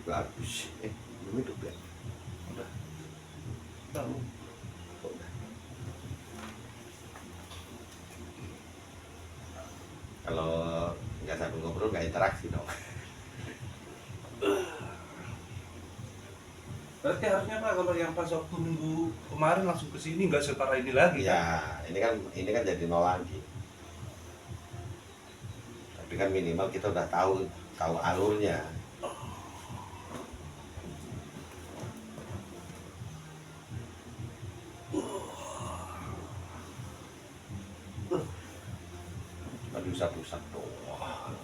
Bagus. Belum hidup ya? Udah. Tahu. Udah. Kalau nggak sambil ngobrol nggak interaksi dong. Berarti harusnya Pak kalau yang pas waktu minggu kemarin langsung ke sini nggak setara ini lagi kan? Ya, ini kan jadi nol lagi. Tapi kan minimal kita udah tahu alurnya. Cuma diusap-usap doang.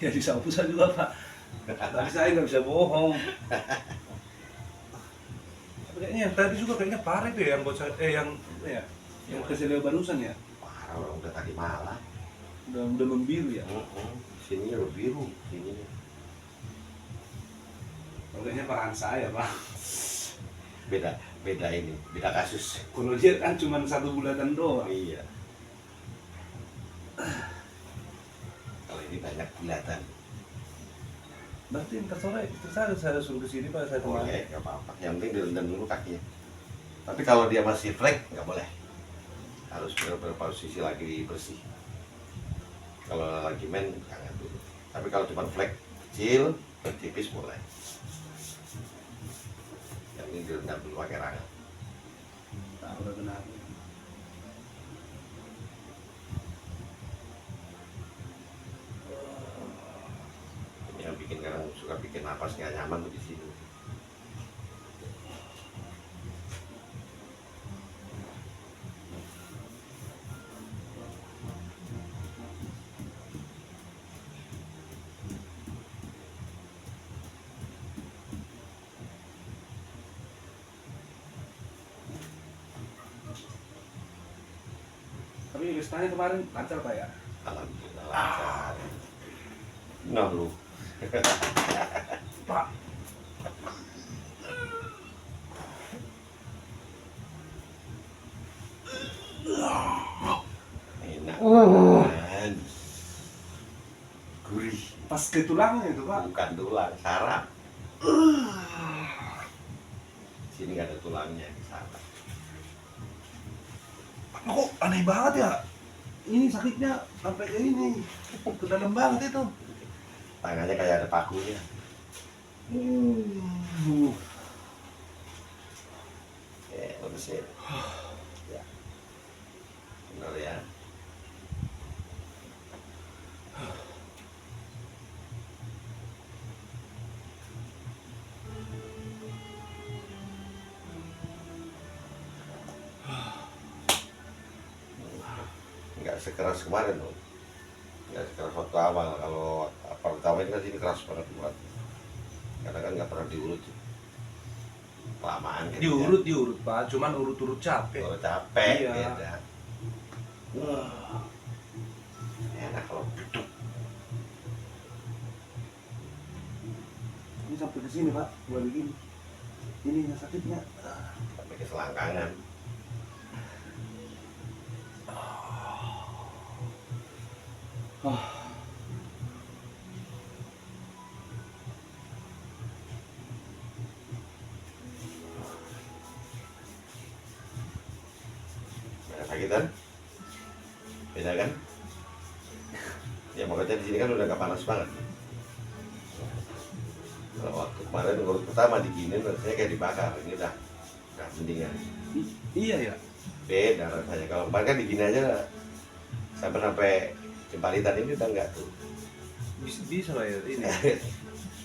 Ya disapu-sapu juga Pak. Tapi saya nggak bisa bohong. Tapi kayaknya yang tadi juga kayaknya pare tuh ya, yang bocah yang kesini barusan ya. Parah, orang udah tadi malam. Udah membiru ya. Sini udah biru, sini. Kayaknya parahan saya Pak. Beda ini, beda kasus. Kalau dia kan cuma 1 bulanan doang. Iya. Kalau ini banyak bulatan. Berarti ntar sore itu saya suruh ke sini Pak, saya kemarin. Boleh, nggak apa-apa. Yang penting direndam dulu kakinya. Tapi kalau dia masih flek, nggak boleh. Harus beberapa posisi lagi bersih. Kalau lagi main, jangan dulu. Tapi kalau cuma flek kecil, tipis boleh. Yang ini direndam dulu pakai rangan. Nah, udah benar. Ini yang bikin kadang suka bikin napas nggak nyaman tuh di sini. Tapi pestanya kemarin lancar Pak ya? Alhamdulillah lancar. Nah lu. Pak, Enak kan. Gurih. pas ke tulangnya itu Pak. Bukan tulang, saraf. Sini nggak ada tulangnya, saraf. Kok aneh banget ya? Ini sakitnya sampai ke ini, ke dalam banget itu. Tangannya kayak ada pakunya. Lemesin. Ya. Benar ya. Nggak sekeras kemarin loh. Nggak sekeras waktu awal. Kalau pertama ini kan sini keras banget buat. Karena kan nggak pernah diurut. Kelamaan kan. Diurut Pak, cuman urut-urut capek. Kalau capek Iya. beda. Enak kalau duduk. Ini sampai ke sini Pak, gua begini. Ini yang sakitnya. Sampai ke selangkangan. Banyak sakitan? Beda kan? Ya makanya di sini kan udah gak panas banget. Kalau waktu kemarin urut pertama diginin rasanya kayak dibakar. Ini udah mendingan. Iya ya. Beda rasanya. Kalau kemarin kan digini aja sampai jembalitan ini udah enggak tuh. Bisa lah ya ini.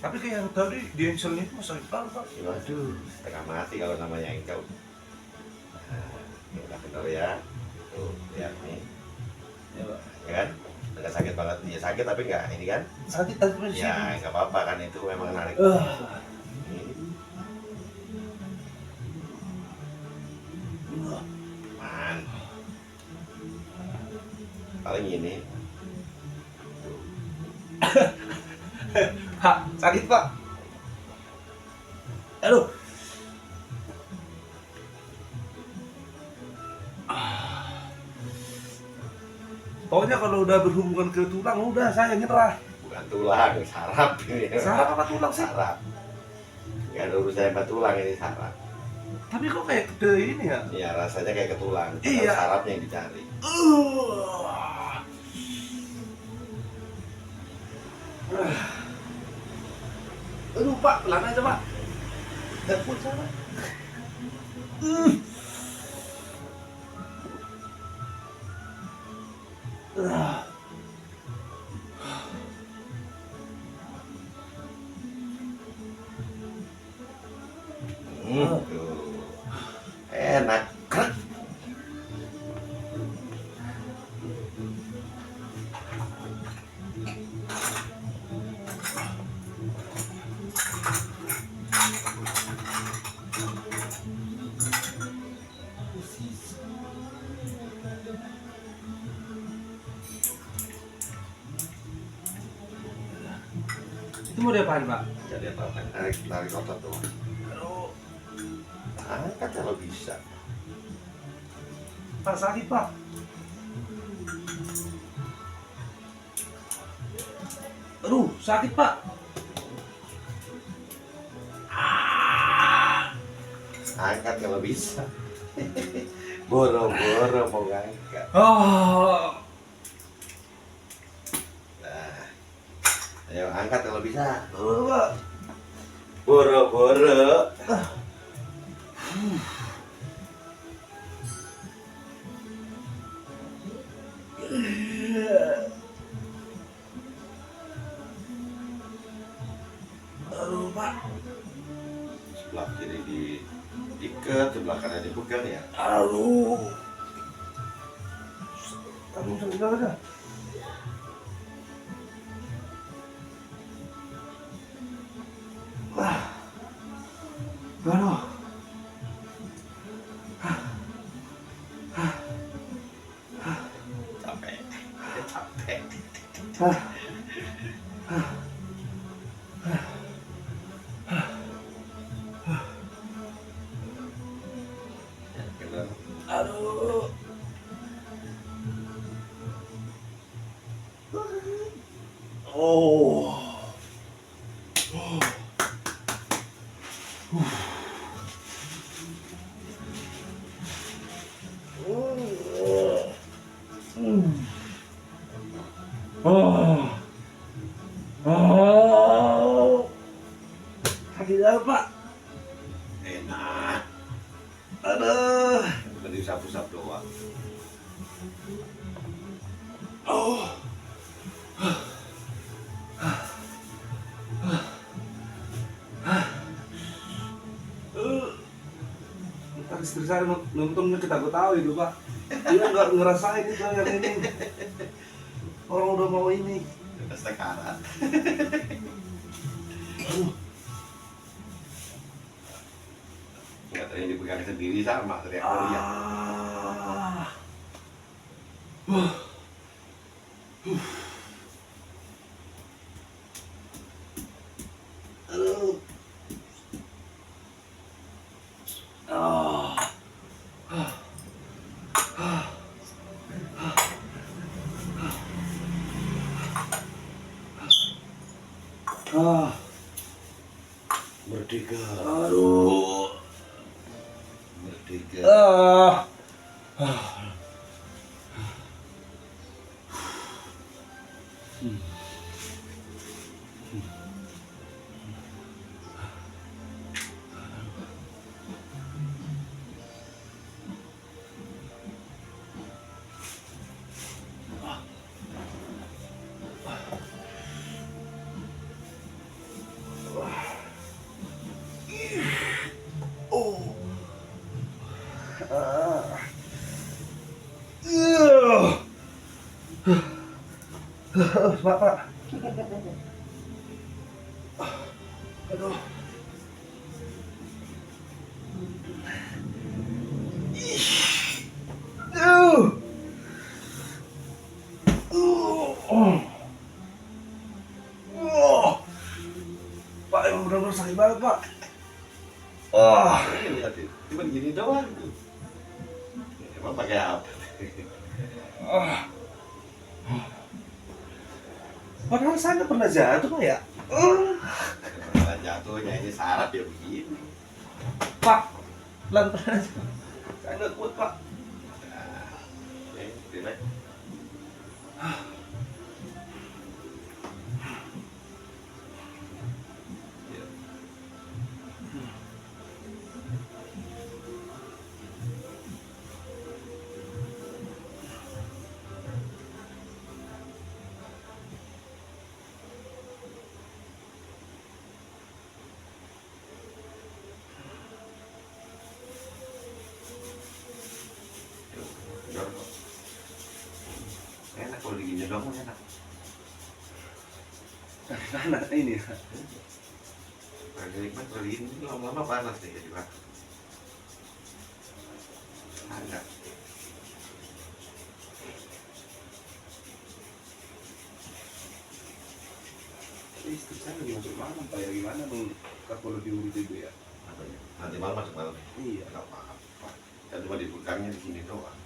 Tapi kayak yang tadi di engselnya itu masih sakit Pak. Waduh, setengah mati kalau namanya engkel. Nah, ini udah bener ya. Tuh, lihat nih. Ya Pak. Ya kan? Enggak sakit banget. Ya sakit tapi enggak ini kan? Sakit tapi masih. Ya, enggak apa-apa kan itu memang narik. Ini. Man. Paling ini. Pak, sakit Pak. Aduh. Pokoknya kalau udah berhubungan ke tulang udah saya nyerah. Bukan Bukan tulang, saraf ini. Saraf apa tulang sih? Saraf. Nggak ada urusan sama tulang, ini saraf. Tapi kok kayak ke ini ya? Iya, rasanya kayak ke tulang. Iya. Sarafnya yang dicari. Aduh Pak, pelan aja Pak. Gak kuat sana. Tuh. Enak. Krek. Itu mau diapain Pak? Jadi apa? Tarik otot tuh. Aduh, Angkat kalau bisa. Pak sakit Pak. Aduh, sakit Pak. Angkat kalau bisa. Boro-boro mau ngangkat. Oh, Nah, ayo angkat kalau bisa. Pak. Boro-boro. Aduh Pak. Sebelah kiri diikat, sebelah kanan dipegang ya. Aduh. Aduh, sebentar aja. Aduh. Capek. Capek. Bener. Aduh. Oh. Oh. Oh. Sakit apa, Pak? Enak. Aduh. Tadi sapu-sapu doang. Oh. Ntar istri saya nontonnya kita tahu itu Pak. Dia nggak ngerasain itu yang ini. Orang udah mau ini. Udah sekarat. Nggak tahu yang dipegang sendiri sama teriak teriak. Ah. Aduh. Ah. Ah. Merdeka. Aduh. Merdeka. Ah. Oh. Ah. Pak. Aduh. Pak, emang benar-benar sakit banget, Pak. Ah. Ini lihat itu. Cuma gini doang. Emang pakai apa? Ah. Padahal saya nggak pernah jatuh Pak ya. Masalah jatuhnya ini saraf ya begini. Pak, pelan-pelan aja. Saya nggak kuat Pak. Nah, oke, relax. Ya. Yuk, yuk. Enak kalau digini dong, enak. Anak ini. Agak nikmat kalau digini lama-lama panas nih jadi pak. Hangat. Istri saya lagi masuk malam Pak ya, gimana dong kalau diurut itu ya? Apa ya? Nanti malam masuk malam. Iya. Nggak apa-apa. Kan cuma dibukanya di sini doang.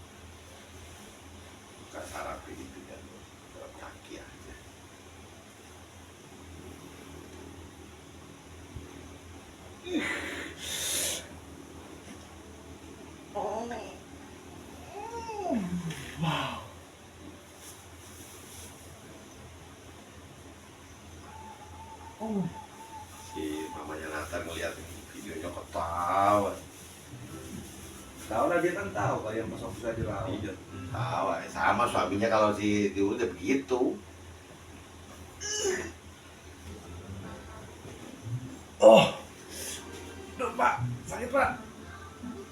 Buka saraf gitu kan. Saraf kaki aja. Wow. Oh. Si mamanya Nathan ngeliat videonya ketawa. Tahu lah dia kan tahu Pak yang pas waktu saya dirawat. Iya, tawa. Sama suaminya kalau si Tiur udah begitu. Oh. Duh, Pak, sakit Pak.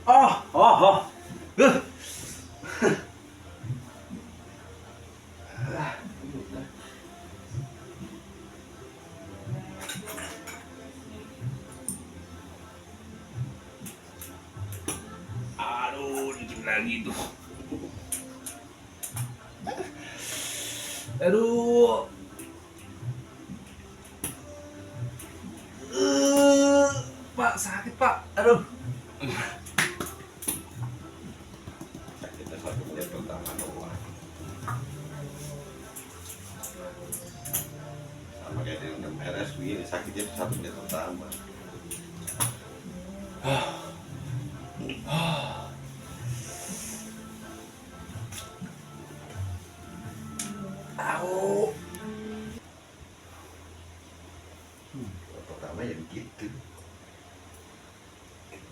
Oh, oh, oh. Aduh, dikit lagi tuh. Aduh. Pak, sakit Pak. Aduh. Sakitnya 1 menit pertama doang. Sama kayak di rendam beres begini, sakitnya 1 menit pertama. Au. Pertama ya begitu.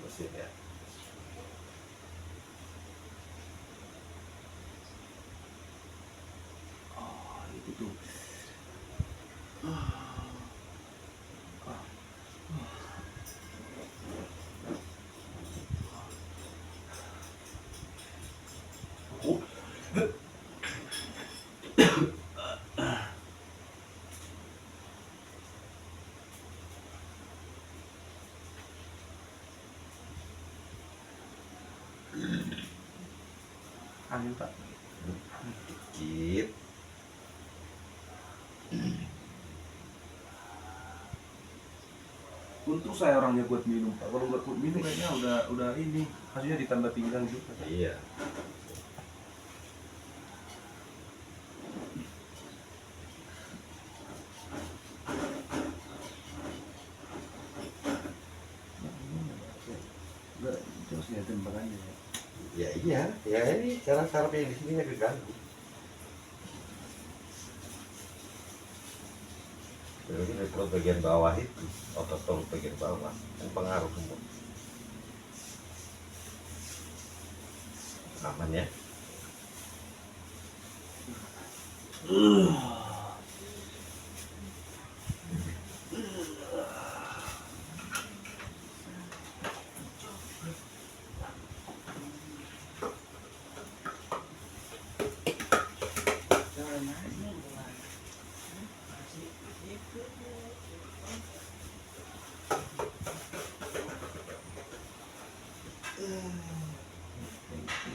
Mesin ya. Oh, itu tuh. Oh. Angin Pak. Dikit. Untung saya orangnya buat minum Pak. Kalau nggak buat minum kayaknya udah ini. Hasilnya ditambah pinggang juga. Iya. Udah, terus ya tembakannya ya. Ya iya, ya ini cara saraf yang di sini keganggu. Berarti dari perut bagian bawah itu, otot perut bagian bawah, kan pengaruh semua. Aman ya?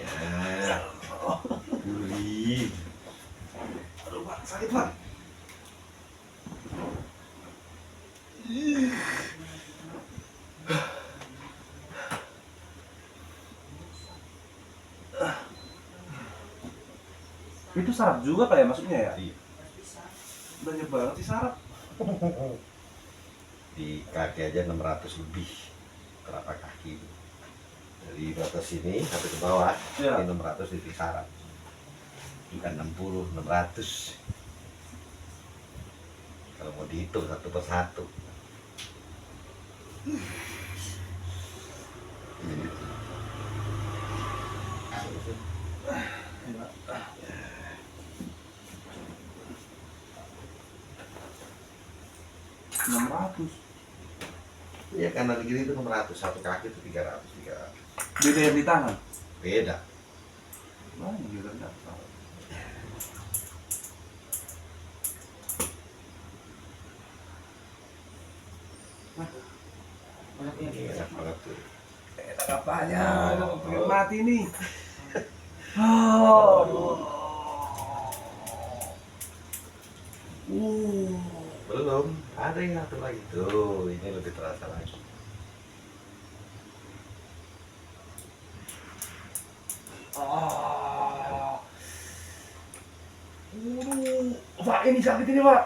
Ya, gurih. Aduh Pak, sakit Pak. Itu saraf juga Pak ya maksudnya ya? Iya. Tanya banget sih sarap. Di kaki aja 600 lebih telapak kaki. Dari batas sini sampai ke bawah, Ya. ini 600 titik saraf. Bukan 60, 600. Kalau mau dihitung satu persatu. Enam ratus. Ya kanan kiri itu 600, satu kaki itu 300. Beda yang di tangan. Beda. Nah, gitu enggak tahu. Ini enak banget tuh. Enak apanya? Pengen mati nih. Oh. Belum, ada yang satu lagi tuh. Ini lebih terasa lagi. Pak, ini sakit ini, Pak.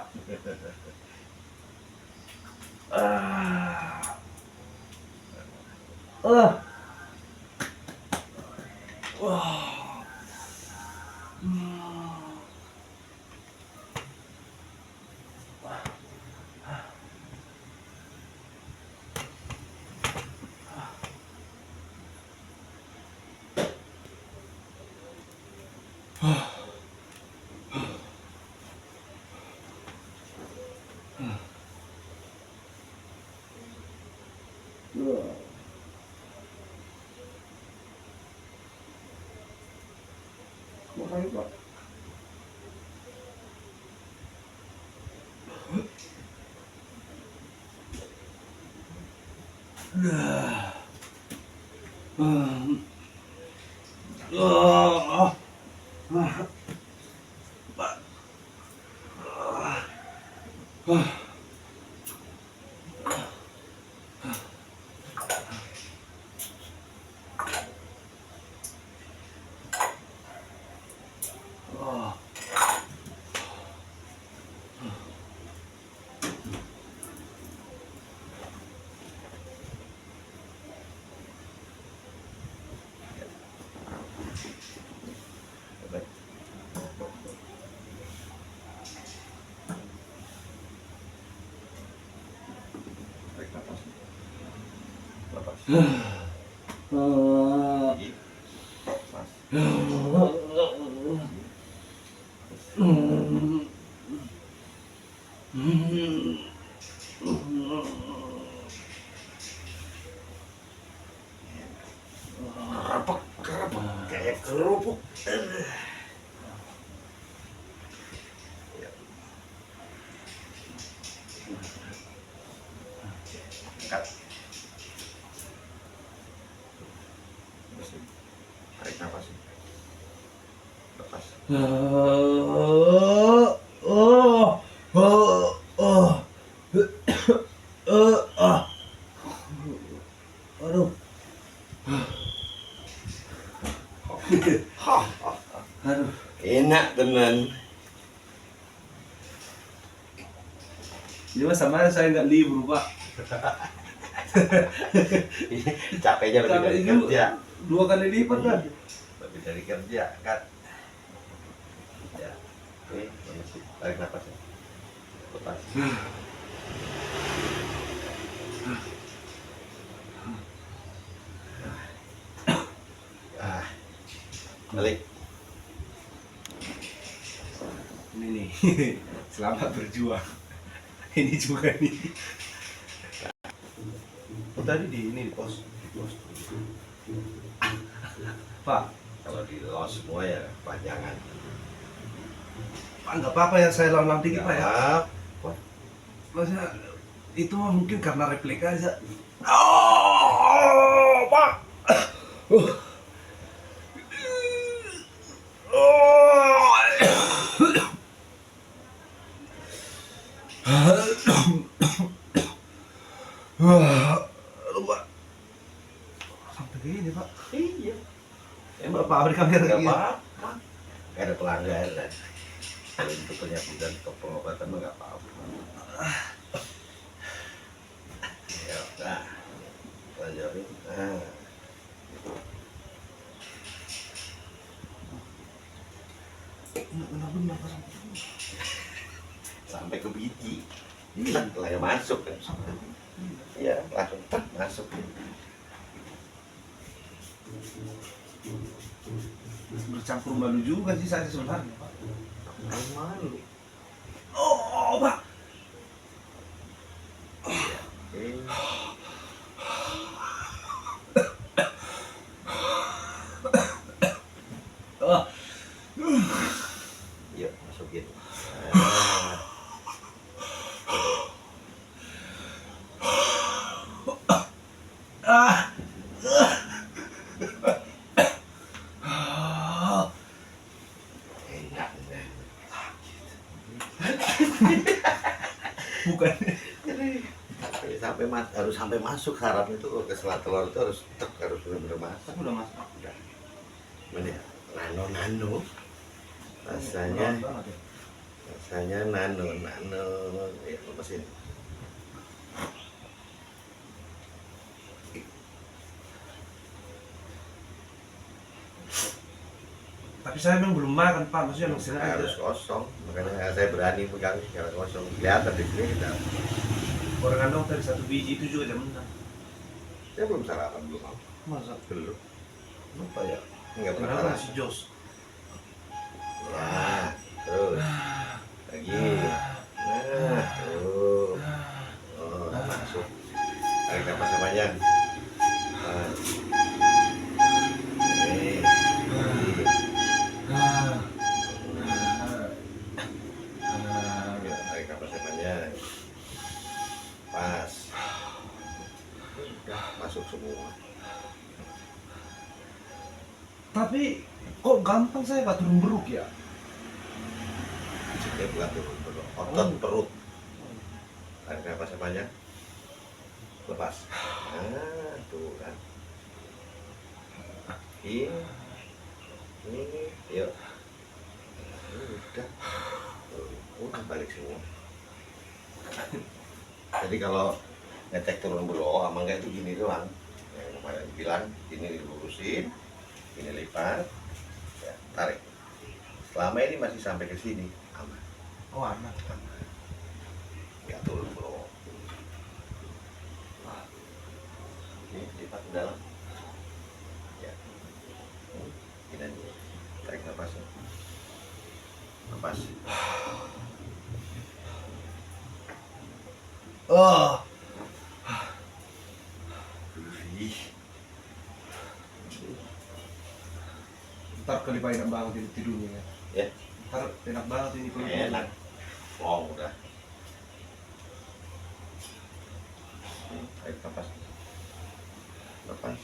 Ah. Wah. Makanya, Pak. Tarik nafas. Lepas. Gigi. Lepas. Kerapuk kayak kerupuk. Ya. Angkat. Tarik nafas. Lepas. Aduh. Aduh. Enak tenan. Jadi sama saya nggak libur, Pak. Capeknya lebih dari Capek kerja. juga 2 kali lipat kan. Lebih dari kerja kan. Ya. Oke, tarik nafas. Lepas. Balik. Ini nih. Selamat berjuang. Ini juga nih. Tadi di pos. Pak, Kalau di los semua ya panjangan. Pak nggak apa-apa ya saya lawan tinggi, Pak ya. Apa? Maksudnya itu mungkin karena replika aja. Oh, Pak. Aduh, Pak. Sampai gini, Pak. Iya. Emang pabrik kamera Gak gini. apa-apa. Gak ada pelanggaran. Kalau itu punya dan pengobatan mah nggak apa-apa. Ya, nah, lanjutin. Nah, benar-benar sampai ke biji, lah ya masuk kan? Iya, langsung masuk. bercampur malu juga sih saya sebenarnya, Pak. Malu. Oh, Pak. Eh, Oh. yuk masukin. Nah, Ah. enak. Bukan. Harus sampai masuk saraf itu kalau ke selat telur itu harus benar-benar masuk. Tapi udah masuk. Udah. Mana ya? Nano rasanya Banget ya. rasanya nano ya lepasin. Tapi saya memang belum makan, Pak. Maksudnya memang sengaja. Harus kosong, makanya saya berani pegang secara kosong. Kelihatan di sini kita. Orang kandung tadi 1 biji itu juga jam 6. Saya belum sarapan belum mau. Masa? Belum. Lupa ya. Enggak pernah Kenapa sarapan. masih jos? Ya, terus lagi. Nah, tuh. Oh, masuk. Tarik nafas yang panjang. Nah. Nih. Tarik nafas yang panjang. Pas. Udah masuk semua. Tapi kok gampang saya Pak turun beruk ya? Dia bukan turun perut, otot perut. Tarik nafas yang panjang. Lepas. Nah, tuh kan. Ini, yuk. Udah balik semua. Jadi kalau ngecek turun bulu, emang kayak itu gini doang. Yang kemarin bilang, ini dilurusin, ini lipat, ya, tarik. Selama ini masih sampai ke sini, aman. Oh, anak. Aman. Nggak turun bulu. Ini lipat ke dalam. Ya. Ini tarik nafasnya. Lepas. Oh. Ih. Ntar kali Pak enak banget ini tidurnya ya. Ya, Ntar enak banget ini kalau enak. Oh, udah. Tarik nafas. Lepas.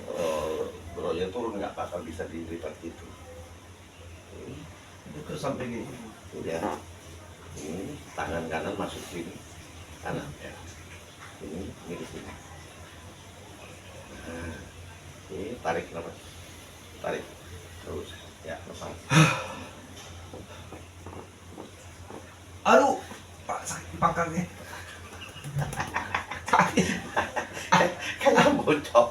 Oh, bronya turun nggak apa-apa, bisa dilipat gitu. Itu sampai gini. Udah. Ini tangan kanan masuk sini. Kanan ya. Ini di sini. Nah, ini tarik nafas. Tarik. Terus ya, lepas. Aduh, Pak sakit pangkalnya. Sakit. Kan bocok.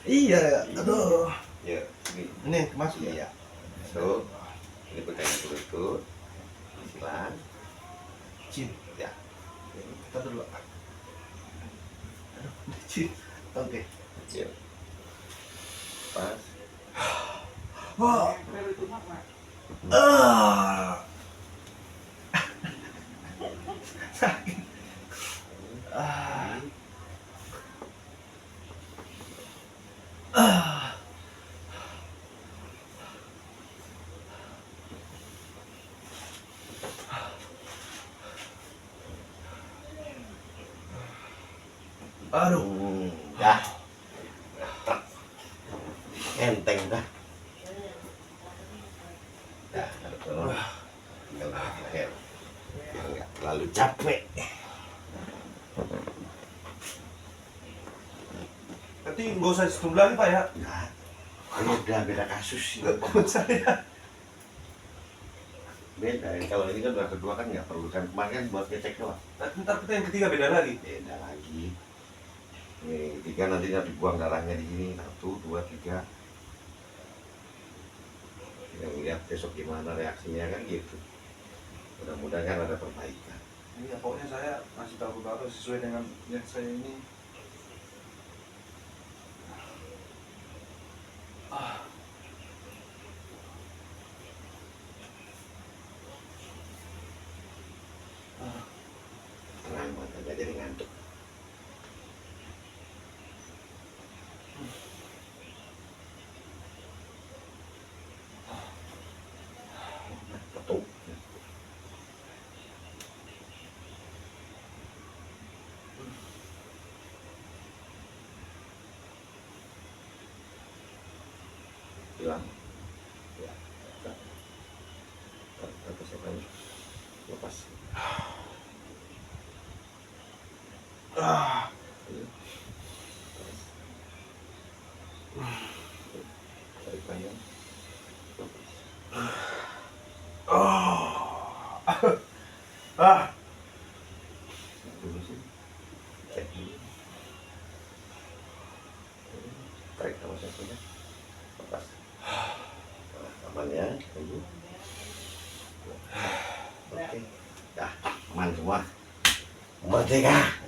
Iya, aduh. Ya, ini. Ini masuk ya. Iya. So, ini pegang lutut. Silang. Cin. Ya. Kita dulu. Cin. Oke. Ya. Pas. Wah. Ah. Sakit. Ah. Ah. Aduh. Ya. Enteng dah. Ya, ada turun. Tinggal naik leher. Biar nggak terlalu capek. usah setunggu lagi Pak ya. Enggak. Ini udah beda kasus sih. Menurut saya. Beda. Kalau ini kan udah kedua kan nggak perlu kan. Kemarin kan buat ngecek doang. Ntar kita yang ketiga beda lagi. Beda lagi. Ini ketiga nantinya dibuang darahnya di sini. 1, 2, 3. Kita lihat besok gimana reaksinya kan gitu. Mudah-mudahan kan ada perbaikan. Iya, pokoknya saya masih tahu baru sesuai dengan yang saya ini. Tenang mata nggak jadi ngantuk. Ketuk. Hilang. Ya. Lepas apa ini? Lepas. Tarik panjang. Lepas. Dulu sih. Cek dulu. Tarik sama satunya. Lepas. Nah, aman ya. Tunggu. Oke. Ya, aman semua. Merdeka.